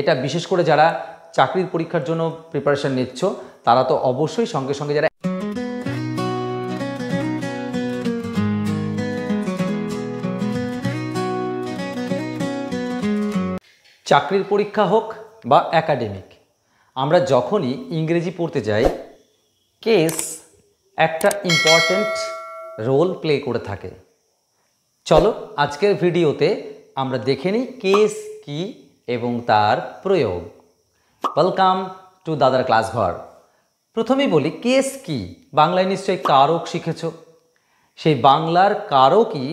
এটা বিশেষ করে যারা চাকরির পরীক্ষার জন্য প্রিপারেশন নিচ্ছ তারা তো অবশ্যই সঙ্গে সঙ্গে যারা চাকরির পরীক্ষা হোক বা একাডেমিক, আমরা যখনই ইংরেজি পড়তে যাই কেস একটা ইম্পর্ট্যান্ট রোল প্লে করে থাকে। চলো আজকের ভিডিওতে আমরা দেখে নিই কেস কি এবং তার প্রয়োগ। ওয়েলকাম টু দাদার ক্লাস ঘর। প্রথমেই বলি কেস কি। বাংলায় নিশ্চয়ই কারক শিখেছ, সেই বাংলার কারকই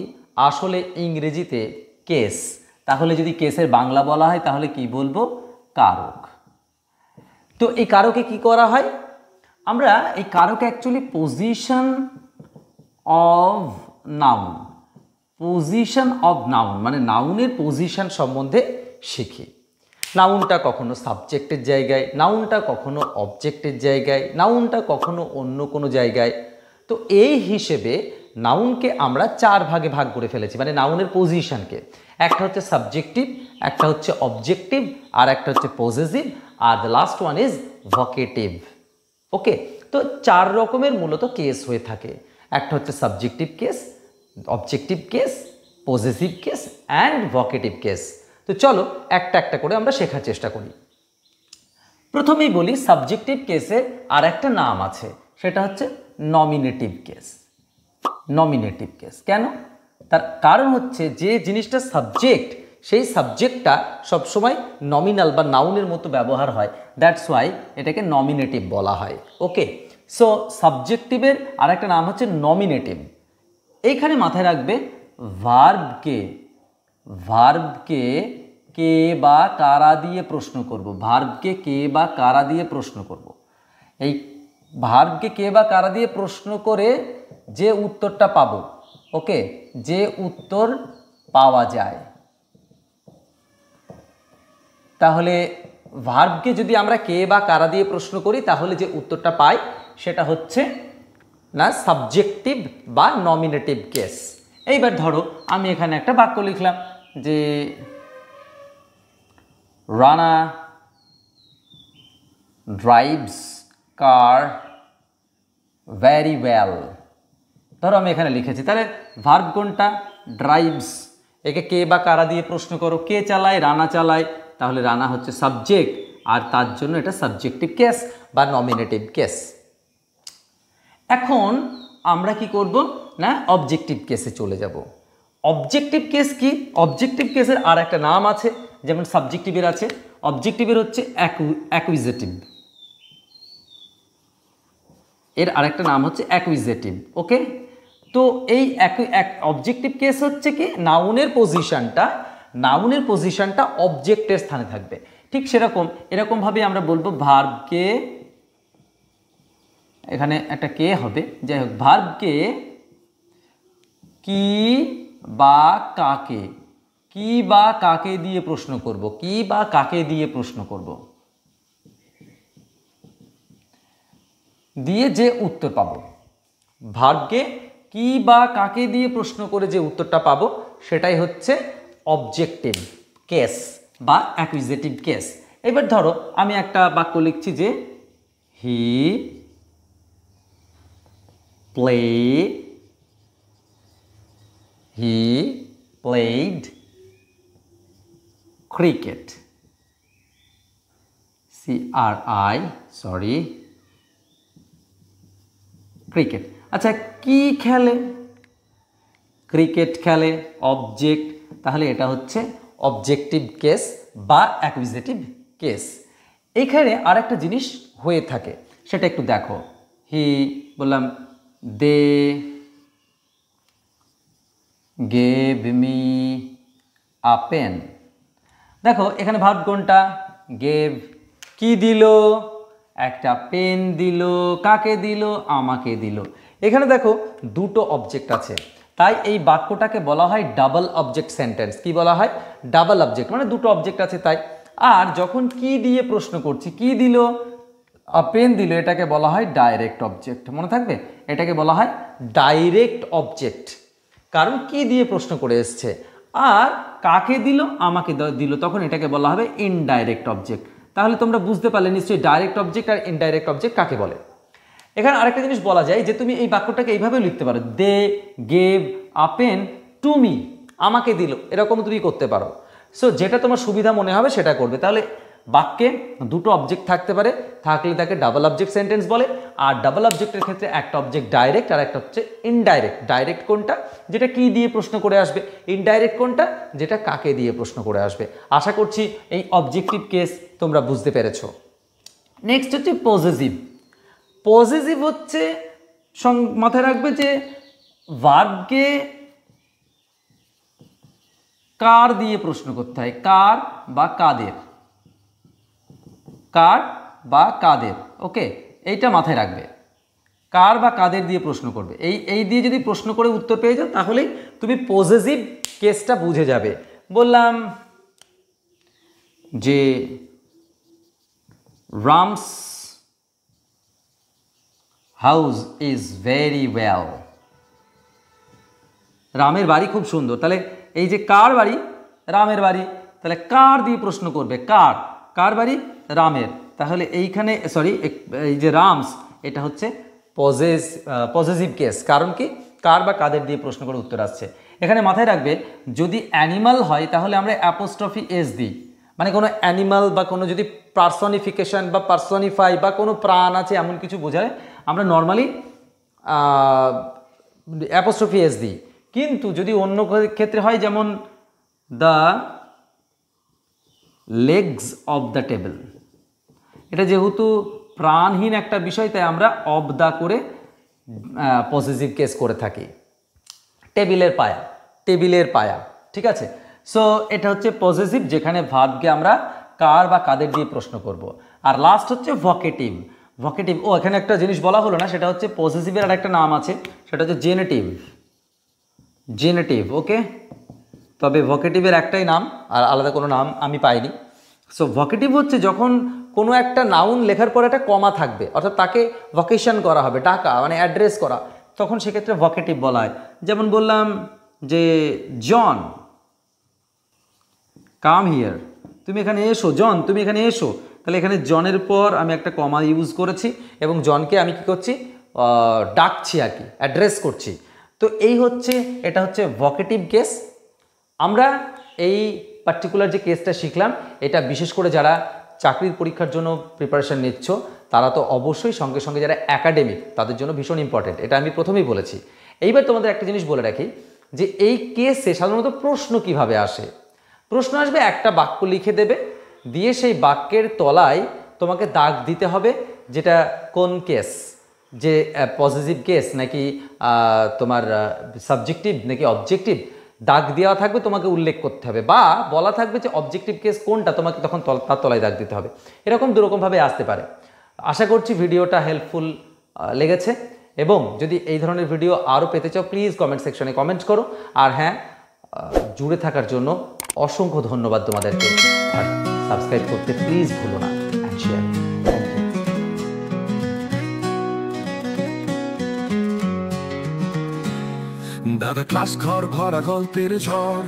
আসলে ইংরেজিতে কেস। তাহলে যদি কেসের বাংলা বলা হয় তাহলে কি বলবো? কারক। তো এই কারকে কি করা হয়? আমরা এই কারকে actually position of noun, position of noun মানে নাউনের পজিশন সম্বন্ধে শিখি। নাউনটা কখনো সাবজেক্টের জায়গায়, নাউনটা কখনো অবজেক্টের জায়গায়, নাউনটা কখনো অন্য কোনো জায়গায়। তো এই হিসেবে নাউনকে আমরা চার ভাগে ভাগ করে ফেলেছি, মানে নাউনের পজিশনকে। একটা হচ্ছে সাবজেক্টিভ, একটা হচ্ছে অবজেক্টিভ, আর একটা হচ্ছে পজেসিভ, আর the last one is vocative. Okay, তো চার রকমের মূলত কেস হয়ে থাকে। একটা হচ্ছে subjective case, objective case, possessive case and vocative case. তো চলো একটা একটা করে আমরা শেখার চেষ্টা করি। প্রথমেই বলি সাবজেক্টিভ কেসের আর একটা নাম আছে, সেটা হচ্ছে নমিনেটিভ কেস। নমিনেটিভ কেস কেন? তার কারণ হচ্ছে যে জিনিসটা সাবজেক্ট, সেই সাবজেক্টটা সবসময় নমিনাল বা নাউনের মতো ব্যবহার হয়, দ্যাটস ওয়াই এটাকে নমিনেটিভ বলা হয়। ওকে, সো সাবজেক্টিভের আর একটা নাম হচ্ছে নমিনেটিভ। এইখানে মাথায় রাখবে ভার্বকে, ভার্বকে কে বা কারা দিয়ে প্রশ্ন করব, ভার্বকে কে বা কারা দিয়ে প্রশ্ন করব। এই ভার্বকে কে বা কারা দিয়ে প্রশ্ন করে যে উত্তরটা পাবো, ওকে, যে উত্তর পাওয়া যায়, তাহলে ভার্বকে যদি আমরা কে বা কারা দিয়ে প্রশ্ন করি তাহলে যে উত্তরটা পাই সেটা হচ্ছে না সাবজেক্টিভ বা নমিনেটিভ কেস। এইবার ধরো আমি এখানে একটা বাক্য লিখলাম যে রানা ড্রাইভস কার ভেরি ওয়েল। ধরো আমি এখানে লিখেছি, তাহলে ভার্ব কোনটা? ড্রাইভস। একে কে বা কারা দিয়ে প্রশ্ন করো, কে চালায়? রানা চালায়। তাহলে রানা হচ্ছে সাবজেক্ট, আর তার জন্য এটা সাবজেক্টিভ কেস বা নমিনেটিভ কেস। এখন আমরা কি করব না অবজেক্টিভ কেসে চলে যাব। অবজেক্টিভ কেস কি? অবজেক্টিভ কেসের আর একটা নাম আছে, যেমন সাবজেক্টিভের আছে, অবজেক্টিভের হচ্ছে অ্যাকুইজিটিভ। এর আরেকটা নাম হচ্ছে অ্যাকুইজিটিভ। ওকে, তো এই অবজেক্টিভ কেস হচ্ছে কি নাউনের পজিশনটা অবজেক্টের স্থানে থাকবে। ঠিক সেরকম এরকমভাবে আমরা বলবো ভার্বকে, এখানে একটা কে হবে, যাই হোক, ভার্বকে কি বা কাকে, কি বা কাকে দিয়ে প্রশ্ন করব, কি বা কাকে দিয়ে প্রশ্ন করব, দিয়ে যে উত্তর পাবো। ভার্বকে কি বা কাকে দিয়ে প্রশ্ন করে যে উত্তরটা পাবো সেটাই হচ্ছে অবজেক্টিভ কেস বা অ্যাকুইজিটিভ কেস। এবার ধরো আমি একটা বাক্য লিখছি যে হি প্লেড ক্রিকেট, ক্রিকেট। আচ্ছা, কি খেলে? ক্রিকেট খেলে, অবজেক্ট, তাহলে এটা হচ্ছে অবজেক্টিভ কেস বা অ্যাকুইজিটিভ কেস। এখানে আরেকটা জিনিস হয়ে থাকে, সেটা একটু দেখো। হি বললাম, they gave me a pen. দেখো এখানে ভার্ব কোনটা? গেভ। কি দিল? একটা পেন দিল। কাকে দিল? আমাকে দিল। এখানে দেখো দুটো অবজেক্ট আছে, তাই এই বাক্যটাকে বলা হয় ডাবল অবজেক্ট সেন্টেন্স। কি বলা হয়? ডাবল অবজেক্ট, মানে দুটো অবজেক্ট আছে তাই। আর যখন কি দিয়ে প্রশ্ন করছি, কি দিল? পেন দিল, এটাকে বলা হয় ডাইরেক্ট অবজেক্ট। মনে থাকবে, এটাকে বলা হয় ডাইরেক্ট অবজেক্ট, কারণ কি দিয়ে প্রশ্ন করে এসছে। আর কাকে দিল, আমাকে দিল, তখন এটাকে বলা হবে ইনডাইরেক্ট অবজেক্ট। তাহলে তোমরা বুঝতে পারলে নিশ্চয়ই ডাইরেক্ট অবজেক্ট আর ইনডাইরেক্ট অবজেক্ট কাকে বলে। এখানে আরেকটা জিনিস বলা যায় যে তুমি এই বাক্যটাকে এইভাবে লিখতে পারো, they gave a pen to me, আমাকে দিল, এরকম তুমি করতে পারো। সো যেটা তোমার সুবিধা মনে হবে সেটা করবে। তাহলে বাক্যে দুটো অবজেক্ট থাকতে পারে, থাকলে তাকে ডাবল অবজেক্ট সেন্টেন্স বলে। আর ডাবল অবজেক্টের ক্ষেত্রে একটা অবজেক্ট ডাইরেক্ট আর একটা হচ্ছে ইনডাইরেক্ট। ডাইরেক্ট কোনটা, যেটা কি দিয়ে প্রশ্ন করে আসবে, ইনডাইরেক্ট কোনটা, যেটা কাকে দিয়ে প্রশ্ন করে আসবে। আশা করছি এই অবজেক্টিভ কেস তোমরা বুঝতে পেরেছো। নেক্সট হচ্ছে পজেসিভ। পজেসিভ হচ্ছে মাথায় রাখবে যে ভার্বকে কার দিয়ে প্রশ্ন করতে হয়, কার বা কাদের, কার বা কাদের, ওকে, এইটা মাথায় রাখবে। কার বা কাদের দিয়ে প্রশ্ন করবে, এই দিয়ে যদি প্রশ্ন করে উত্তর পেয়ে যাও তাহলেই তুমি পজেসিভ কেসটা বুঝে যাবে। বললাম যে রামস হাউস ইজ ভেরি ওয়েল, রামের বাড়ি খুব সুন্দর। তাহলে এই যে কার বাড়ি, রামের বাড়ি, তাহলে কার দিয়ে প্রশ্ন করবে, কার, কার বাড়ি, রামের। তাহলে এইখানে সরি, এই যে রামস, এটা হচ্ছে পজেসিভ কেস। কারণ কি, কার বা কাদের দিয়ে প্রশ্ন করে উত্তর আসছে। এখানে মাথায় রাখবে যদি অ্যানিমাল হয় তাহলে আমরা অ্যাপোস্ট্রফি এস দিই, মানে কোনো অ্যানিমাল বা কোনো যদি পার্সনিফিকেশন বা পার্সনিফাই বা কোনো প্রাণ আছে এমন কিছু বোঝায় আমরা নর্মালি অ্যাপোস্ট্রফি এস দিই। কিন্তু যদি অন্য ক্ষেত্রে হয়, যেমন the legs of the table, এটা যেহেতু প্রাণহীন একটা বিষয় তাই আমরা অব দা করে পজেসিভ কেস করে থাকি। টেবিলের পায়া, টেবিলের পায়া, ঠিক আছে। সো এটা হচ্ছে পজেসিভ, যেখানে ভার্বকে আমরা কার বা কাদের দিয়ে প্রশ্ন করব। আর লাস্ট হচ্ছে ভকেটিভ। ভকেটিভ, ও এখানে একটা জিনিস বলা হলো না, সেটা হচ্ছে পজেসিভের আর একটা নাম আছে, সেটা হচ্ছে জেনেটিভ। জেনেটিভ, ওকে। তবে ভকেটিভের একটাই নাম, আর আলাদা কোনো নাম আমি পাইনি। সো ভকেটিভ হচ্ছে যখন কোনো একটা নাউন লেখার পর একটা কমা থাকবে, অর্থাৎ তাকে ভকেশন করা হবে, ডাকা মানে অ্যাড্রেস করা, তখন সেক্ষেত্রে ভকেটিভ বলা হয়। যেমন বললাম যে জন কাম হিয়ার, তুমি এখানে এসো, জন তুমি এখানে এসো। তাহলে এখানে জনের পর আমি একটা কমা ইউজ করেছি এবং জনকে আমি কি করছি, ডাকছি আর কি, অ্যাড্রেস করছি। তো এই হচ্ছে, এটা হচ্ছে ভকেটিভ কেস। আমরা এই পার্টিকুলার যে কেসটা শিখলাম, এটা বিশেষ করে যারা চাকরির পরীক্ষার জন্য প্রিপারেশান নিচ্ছ তারা তো অবশ্যই, সঙ্গে সঙ্গে যারা একাডেমিক তাদের জন্য ভীষণ ইম্পর্টেন্ট, এটা আমি প্রথমেই বলেছি। এইবার তোমাদের একটা জিনিস বলে রাখি যে এই কেসে সাধারণত প্রশ্ন কিভাবে আসে। প্রশ্ন আসবে, একটা বাক্য লিখে দেবে, দিয়ে সেই বাক্যের তলায় তোমাকে দাগ দিতে হবে, যেটা কোন কেস, যে পজিটিভ কেস নাকি তোমার সাবজেক্টিভ নাকি অবজেক্টিভ, দাগ দেওয়া থাকবে, তোমাকে উল্লেখ করতে হবে, বা বলা থাকবে যে অবজেক্টিভ কেস কোনটা, তোমাকে তখন তার তলায় দাগ দিতে হবে। এরকম দুরকমভাবে আসতে পারে। আশা করছি ভিডিওটা হেল্পফুল লেগেছে, এবং যদি এই ধরনের ভিডিও আরও পেতে চাও প্লিজ কমেন্ট সেকশনে কমেন্ট করো। আর হ্যাঁ, জুড়ে থাকার জন্য অসংখ্য ধন্যবাদ তোমাদেরকে, আর সাবস্ক্রাইব করতে প্লিজ ভুলো না, অ্যান্ড শেয়ার। দাদা ক্লাস ঘর ভরা গল্পের ঝড়।